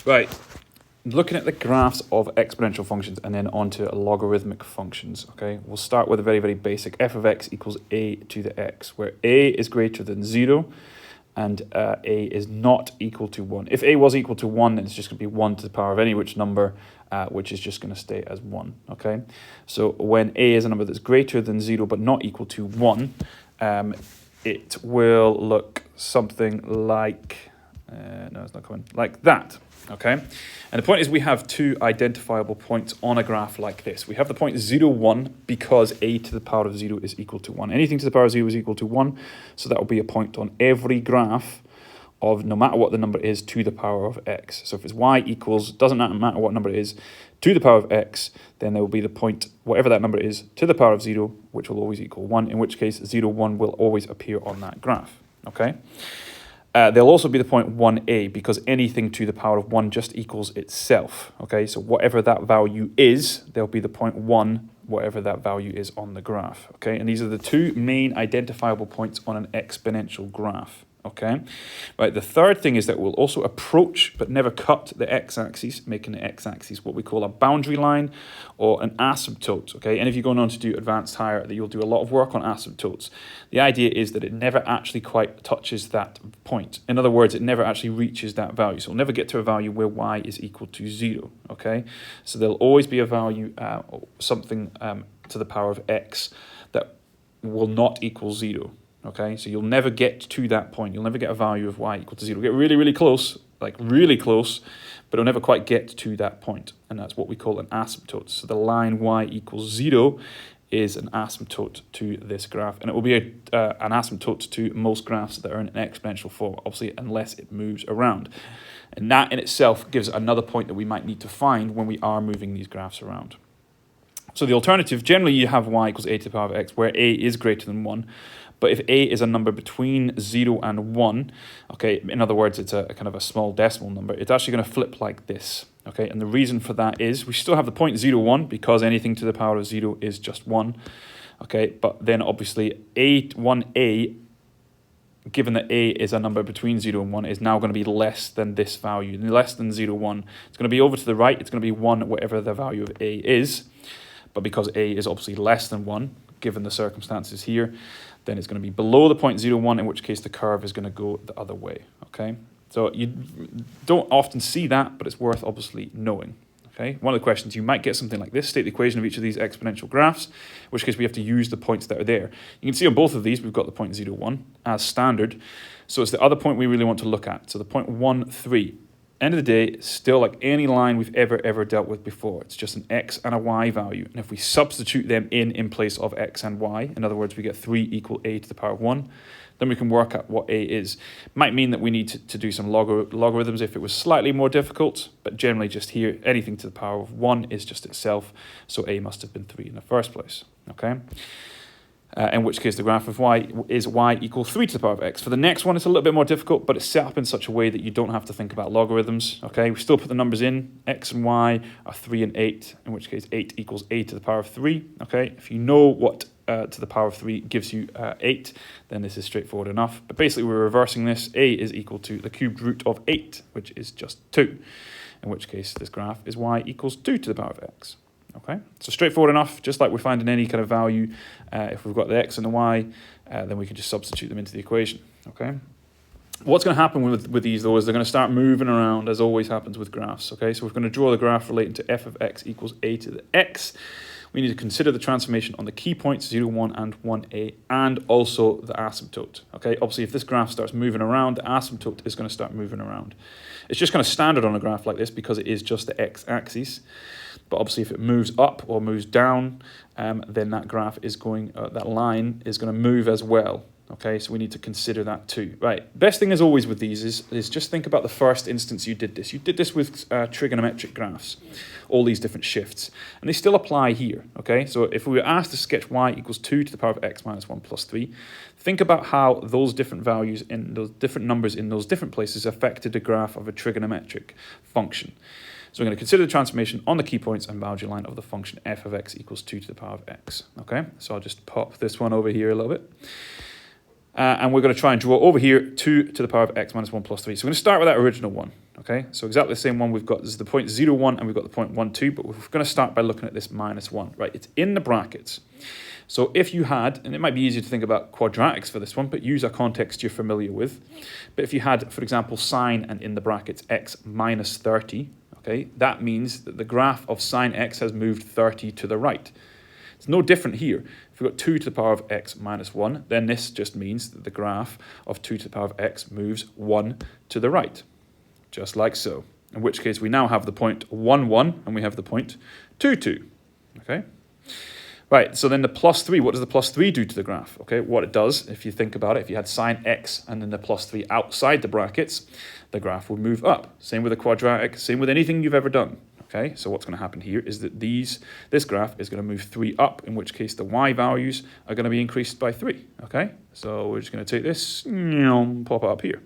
Right, looking at the graphs of exponential functions and then onto logarithmic functions, okay? We'll start with a very, very basic f of x equals a to the x, where a is greater than 0 and a is not equal to 1. If a was equal to 1, then it's just going to be 1 to the power of any which number, which is just going to stay as 1, okay? So when a is a number that's greater than 0 but not equal to 1, it will look something like, no, it's not coming, like that. Okay, and the point is we have two identifiable points on a graph like this. We have the point 0, 1 because a to the power of 0 is equal to 1. Anything to the power of 0 is equal to 1, so that will be a point on every graph of no matter what the number is to the power of x. So if it's y equals, doesn't matter what number it is, to the power of x, then there will be the point, whatever that number is, to the power of 0, which will always equal 1, in which case 0, 1 will always appear on that graph. Okay. There'll also be the point 1a because anything to the power of 1 just equals itself, okay? So whatever that value is, there'll be the point 1, whatever that value is on the graph, okay? And these are the two main identifiable points on an exponential graph, okay? Right, the third thing is that we'll also approach but never cut the x-axis, making the x-axis what we call a boundary line or an asymptote, okay? And if you're going on to do advanced higher, you'll do a lot of work on asymptotes. The idea is that it never actually quite touches that point. In other words, it never actually reaches that value. So it'll never get to a value where y is equal to 0, okay? So there'll always be a value, something to the power of x that will not equal 0. Okay, so you'll never get to that point. You'll never get a value of y equal to 0. You'll get really, really close, like really close, but it'll never quite get to that point. And that's what we call an asymptote. So the line y equals 0 is an asymptote to this graph. And it will be an asymptote to most graphs that are in an exponential form, obviously, unless it moves around. And that in itself gives another point that we might need to find when we are moving these graphs around. So the alternative, generally you have y equals a to the power of x, where a is greater than 1. But if a is a number between 0 and 1, okay, in other words, it's a kind of a small decimal number, it's actually going to flip like this, okay? And the reason for that is we still have the point 0, 1 because anything to the power of 0 is just 1, okay? But then obviously 1a, given that a is a number between 0 and 1, is now going to be less than this value, less than 0, 1. It's going to be over to the right, it's going to be 1, whatever the value of a is. But because a is obviously less than 1, given the circumstances here, then it's going to be below the point 0, 1, in which case the curve is going to go the other way, okay? So you don't often see that, but it's worth obviously knowing, okay? One of the questions, you might get something like this: state the equation of each of these exponential graphs, in which case we have to use the points that are there. You can see on both of these, we've got the point 0, 1 as standard. So it's the other point we really want to look at. So the point 1, 3. End of the day, it's still like any line we've ever dealt with before. It's just an x and a y value. And if we substitute them in place of x and y, in other words, we get 3 equal a to the power of 1, then we can work out what a is. Might mean that we need to do some logarithms if it was slightly more difficult, but generally just here, anything to the power of 1 is just itself, so a must have been 3 in the first place, okay? In which case the graph of y is y equals 3 to the power of x. For the next one, it's a little bit more difficult, but it's set up in such a way that you don't have to think about logarithms, okay? We still put the numbers in. X and y are 3 and 8, in which case 8 equals a to the power of 3, okay? If you know what to the power of 3 gives you 8, then this is straightforward enough. But basically, we're reversing this. A is equal to the cubed root of 8, which is just 2, in which case this graph is y equals 2 to the power of x. Okay, so straightforward enough, just like we find in any kind of value. If we've got the x and the y, then we can just substitute them into the equation, okay? What's going to happen with these, though, is they're going to start moving around, as always happens with graphs, okay? So we're going to draw the graph relating to f of x equals a to the x. We need to consider the transformation on the key points 0, 1 and 1a, and also the asymptote, okay? Obviously, if this graph starts moving around, the asymptote is going to start moving around. It's just kind of standard on a graph like this because it is just the x-axis. But obviously, if it moves up or moves down, then that graph is going, that line is going to move as well. Okay, so we need to consider that too. Right, best thing as always with these is just think about the first instance you did this. You did this with trigonometric graphs, all these different shifts, and they still apply here. Okay, so if we were asked to sketch y equals 2 to the power of x minus 1 plus 3, think about how those different values in those different numbers in those different places affected the graph of a trigonometric function. So we're going to consider the transformation on the key points and boundary line of the function f of x equals 2 to the power of x. Okay, so I'll just pop this one over here a little bit. and we're going to try and draw over here 2 to the power of x minus 1 plus 3. So we're going to start with that original one, okay? So exactly the same one we've got. This is the point 0, 1, and we've got the point 1, 2, but we're going to start by looking at this minus 1, right? It's in the brackets. So if you had, and it might be easier to think about quadratics for this one, but use a context you're familiar with. But if you had, for example, sine and in the brackets x minus 30, okay, that means that the graph of sine x has moved 30 to the right. It's no different here. If we've got 2 to the power of x minus 1, then this just means that the graph of 2 to the power of x moves 1 to the right, just like so. In which case we now have the point 1, 1, and we have the point 2, 2, okay? Right, so then the plus 3, what does the plus 3 do to the graph? Okay, what it does, if you think about it, if you had sine x and then the plus 3 outside the brackets, the graph would move up. Same with a quadratic, same with anything you've ever done. Okay, so what's going to happen here is that this graph is going to move 3 up, in which case the y values are going to be increased by 3. Okay, so we're just going to take this, pop it up here.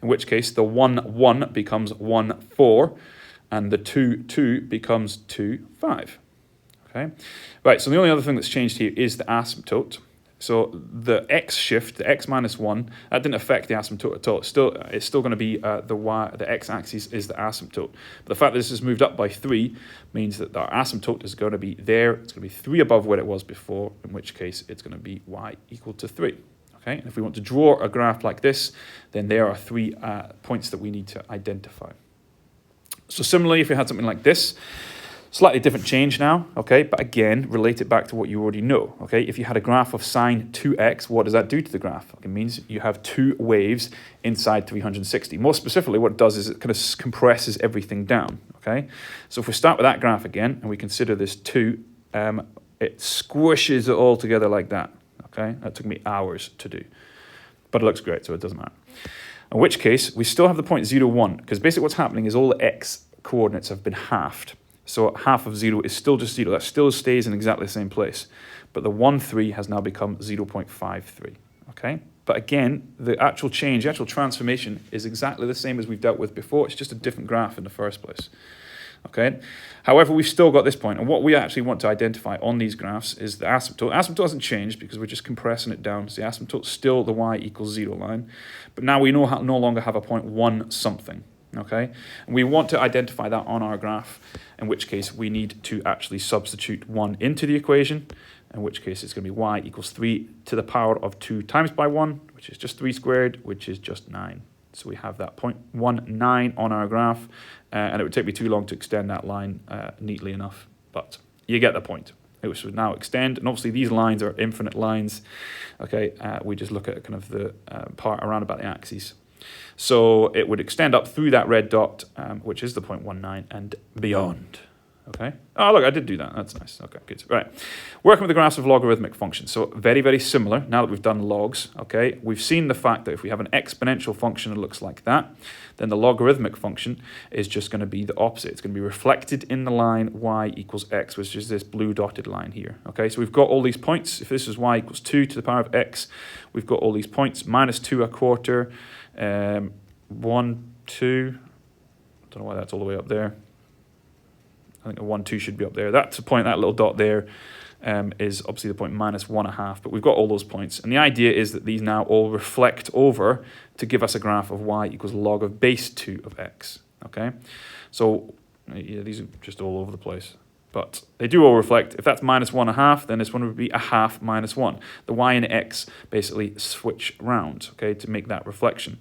In which case the 1, 1 becomes 1, 4, and the 2, 2 becomes 2, 5. Okay, right, so the only other thing that's changed here is the asymptote. So the x shift, the x minus 1, that didn't affect the asymptote at all. It's still going to be the x-axis is the asymptote. But the fact that this has moved up by 3 means that our asymptote is going to be there. It's going to be 3 above where it was before, in which case it's going to be y equal to 3. Okay, and if we want to draw a graph like this, then there are 3 points that we need to identify. So similarly, if we had something like this, slightly different change now, okay, but again, relate it back to what you already know, okay? If you had a graph of sine 2x, what does that do to the graph? It means you have 2 waves inside 360. More specifically, what it does is it kind of compresses everything down, okay? So if we start with that graph again, and we consider this 2, it squishes it all together like that, okay? That took me hours to do, but it looks great, so it doesn't matter. In which case, we still have the point 0, 1, because basically what's happening is all the x coordinates have been halved. So half of 0 is still just 0. That still stays in exactly the same place. But the 1, 3 has now become 0.53. Okay? But again, the actual change, the actual transformation is exactly the same as we've dealt with before. It's just a different graph in the first place. Okay? However, we've still got this point. And what we actually want to identify on these graphs is the asymptote. Asymptote hasn't changed because we're just compressing it down. So the asymptote's still the y equals 0 line. But now we no longer have a point 1 something. Okay, and we want to identify that on our graph, in which case we need to actually substitute 1 into the equation, in which case it's going to be y equals 3 to the power of 2 times by 1, which is just 3 squared, which is just 9. So we have that 0.19 on our graph, and it would take me too long to extend that line neatly enough, but you get the point. It should now extend, and obviously these lines are infinite lines. Okay, we just look at kind of the part around about the axes. So it would extend up through that red dot, which is the 0.19, and beyond. Okay. Oh, look, I did do that. That's nice. Okay, good. Right. Working with the graphs of logarithmic functions. So very, very similar. Now that we've done logs, okay, we've seen the fact that if we have an exponential function that looks like that, then the logarithmic function is just going to be the opposite. It's going to be reflected in the line y equals x, which is this blue dotted line here. Okay, so we've got all these points. If this is y equals 2 to the power of x, we've got all these points. Minus 2 1/4, 1, 2. I don't know why that's all the way up there. I think a 1, 2 should be up there. That's the point, that little dot there is obviously the point minus 1 1/2, but we've got all those points. And the idea is that these now all reflect over to give us a graph of y equals log of base 2 of x, okay? So yeah, these are just all over the place, but they do all reflect. If that's minus 1 1/2, then this one would be a half minus 1. The y and x basically switch round, okay, to make that reflection.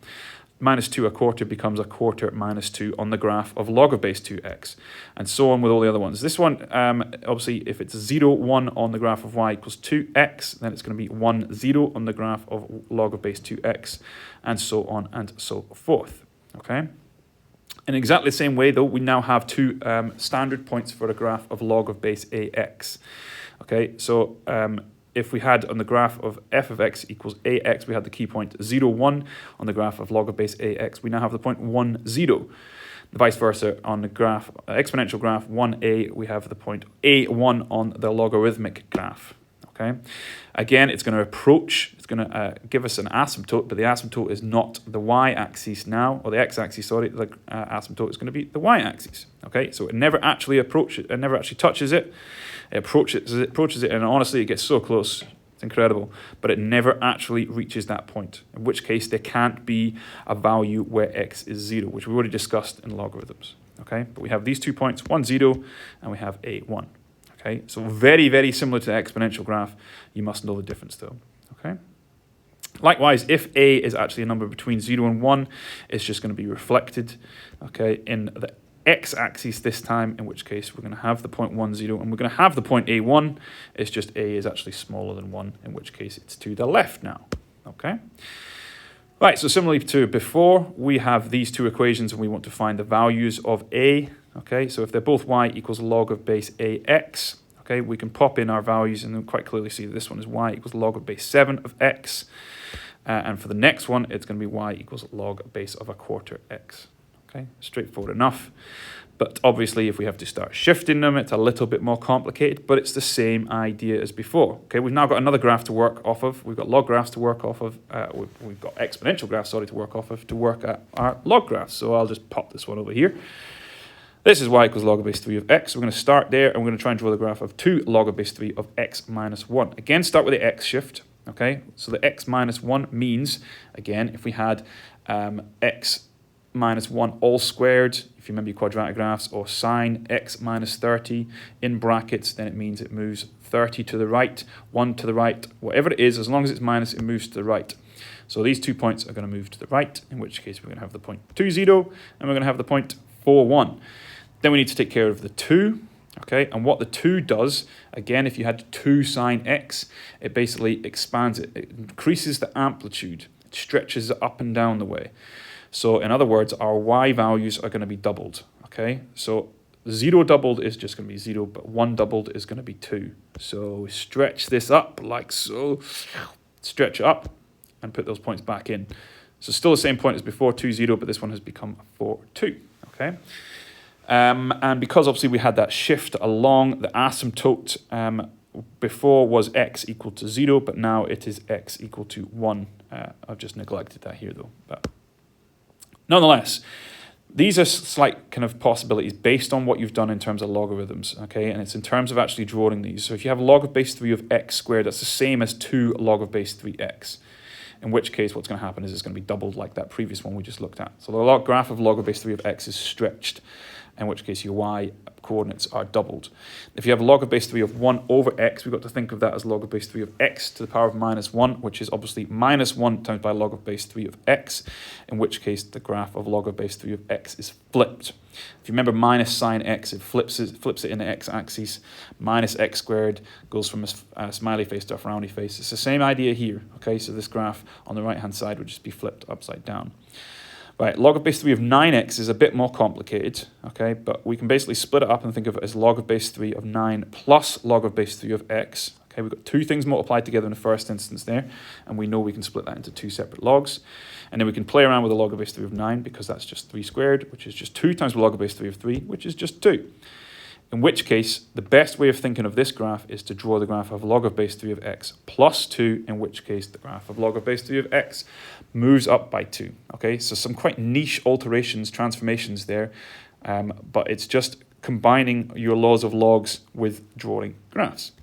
Minus 2 1/4 becomes a quarter minus 2 on the graph of log of base 2x, and so on with all the other ones. This one, obviously, if it's 0, 1 on the graph of y equals 2x, then it's going to be 1, 0 on the graph of log of base 2x, and so on and so forth. Okay. In exactly the same way, though, we now have 2 standard points for a graph of log of base ax. Okay, so if we had on the graph of f of x equals ax, we had the key point 0, 1 on the graph of log of base ax. We now have the point 1, 0. Vice versa, on the graph, exponential graph 1a, we have the point a1 on the logarithmic graph. Okay, again, it's going to approach, it's going to give us an asymptote, but the asymptote is not the y-axis now, or the x-axis, sorry, the asymptote is going to be the y-axis. Okay, so it never actually approaches, it never actually touches it. It approaches it, and honestly, it gets so close, It's incredible. But it never actually reaches that point, in which case there can't be a value where x is 0, which we already discussed in logarithms. Okay, but we have these 2 points, 1, 0, and we have a 1. Okay, so very, very similar to the exponential graph. You must know the difference though. Okay. Likewise, if a is actually a number between 0 and 1, it's just going to be reflected, okay, in the x-axis this time, in which case we're going to have the point 1, 0, and we're going to have the point a1. It's just a is actually smaller than 1, in which case it's to the left now. Okay. Right, so similarly to before, we have these two equations and we want to find the values of a. Okay, so if they're both y equals log of base ax, okay, we can pop in our values and then quite clearly see that this one is y equals log of base 7 of x. And for the next one, it's going to be y equals log base of a quarter x. Okay, straightforward enough. But obviously, if we have to start shifting them, it's a little bit more complicated, but it's the same idea as before. Okay, we've now got another graph to work off of. We've got log graphs to work off of. We've got exponential graphs, sorry, to work off of to work at our log graphs. So I'll just pop this one over here. This is y equals log of base 3 of x. We're going to start there, and we're going to try and draw the graph of 2 log of base 3 of x minus 1. Again, start with the x shift. Okay, so the x minus 1 means, again, if we had x minus 1 all squared, if you remember your quadratic graphs, or sine x minus 30 in brackets, then it means it moves 30 to the right, 1 to the right, whatever it is, as long as it's minus, it moves to the right. So these 2 points are going to move to the right, in which case we're going to have the point 2, 0, and we're going to have the point 4, 1. Then we need to take care of the 2. Okay, and what the 2 does, again, if you had 2 sine x, it basically expands it. It increases the amplitude. It stretches it up and down the way. So in other words, our y values are going to be doubled. Okay, so 0 doubled is just going to be 0, but 1 doubled is going to be 2. So stretch this up like so. Stretch it up and put those points back in. So still the same point as before, 2, 0, but this one has become 4, 2. Okay. And because obviously we had that shift along, the asymptote before was x equal to 0, but now it is x equal to 1. I've just neglected that here though. But nonetheless, these are slight kind of possibilities based on what you've done in terms of logarithms, okay? And it's in terms of actually drawing these. So if you have log of base 3 of x squared, that's the same as 2 log of base 3x. In which case, what's going to happen is it's going to be doubled like that previous one we just looked at. So the graph of log of base 3 of x is stretched, in which case your y coordinates are doubled. If you have log of base 3 of 1 over x, we've got to think of that as log of base 3 of x to the power of minus 1, which is obviously minus 1 times by log of base 3 of x, in which case the graph of log of base 3 of x is flipped. If you remember minus sine x, it flips it in the x-axis. Minus x squared goes from a smiley face to a frowny face. It's the same idea here. Okay, so this graph on the right-hand side would just be flipped upside down. Right, log of base 3 of 9x is a bit more complicated, okay, but we can basically split it up and think of it as log of base 3 of 9 plus log of base 3 of x. Okay, we've got 2 things multiplied together in the first instance there, and we know we can split that into 2 separate logs. And then we can play around with the log of base 3 of 9 because that's just 3 squared, which is just 2 times the log of base 3 of 3, which is just 2. In which case, the best way of thinking of this graph is to draw the graph of log of base 3 of x plus 2, in which case the graph of log of base 3 of x moves up by 2. Okay, so some quite niche alterations, transformations there, but it's just combining your laws of logs with drawing graphs.